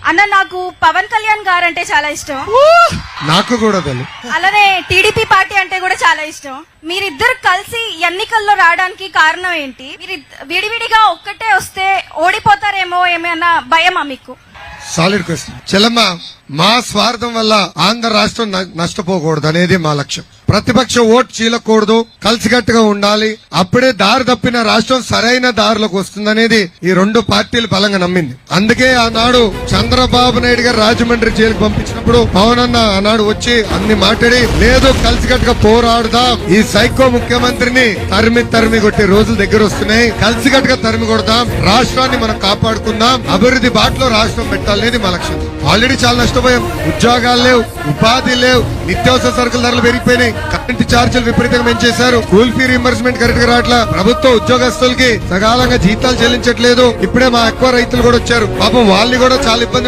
అన్న నాకు పవన్ కళ్యాణ్ గారు అంటే చాలా ఇష్టం. నాకు కూడా తెలుసు. అలానే టీడీపీ పార్టీ అంటే కూడా చాలా ఇష్టం. మీరిద్దరు కలిసి ఎన్నికల్లో రావడానికి కారణం ఏంటి? మీరు విడివిడిగా ఒక్కటే వస్తే ఓడిపోతారేమో ఏమైనా భయమా మీకు? Solid question. చెల్లమ్మ, మా స్వార్థం వల్ల ఆంధ్ర రాష్ట్రం నష్టపోకూడదు అనేది మా లక్ష్యం. ప్రతిపక్ష ఓటు చీలకూడదు, కలిసికట్టుగా ఉండాలి. అప్పుడే దారి తప్పిన రాష్ట్రం సరైన దారిలోకి వస్తుందనేది ఈ రెండు పార్టీలు బలంగా నమ్మింది. అందుకే ఆనాడు చంద్రబాబు నాయుడు గారు రాజమండ్రి జైలుకు పంపించినప్పుడు పవన్ అన్న ఆనాడు వచ్చి అన్ని మాట్లాడి, లేదు కలిసికట్టుగా పోరాడుదాం, ఈ సైకో ముఖ్యమంత్రిని తరిమి కొట్టే రోజులు దగ్గర వస్తున్నాయి, కలిసికట్టుగా తరిమి కొడదాం, రాష్ట్రాన్ని మనం కాపాడుకుందాం, అభివృద్ధి బాటలో రాష్ట్రం పెట్టాలనేది మా లక్ష్యం. ఆల్రెడీ చాలా నష్టపోయాం. ఉద్యోగాలు లేవు, ఉపాధి లేవు, నిత్యావసర సరుకుల ధరలు పెరిగిపోయినాయి, కరెంటు ఛార్జీలు విపరీతంగా పెంచేశారు, స్కూల్ ఫీ రీంబర్స్మెంట్ కరెక్ట్ గా రావట్లా, ప్రభుత్వ ఉద్యోగస్తులకి సకాలంగా జీతాలు చెల్లించట్లేదు. ఇప్పుడే మా ఎక్కువ రైతులు కూడా వచ్చారు, పాపం వాళ్ళని కూడా చాలా ఇబ్బంది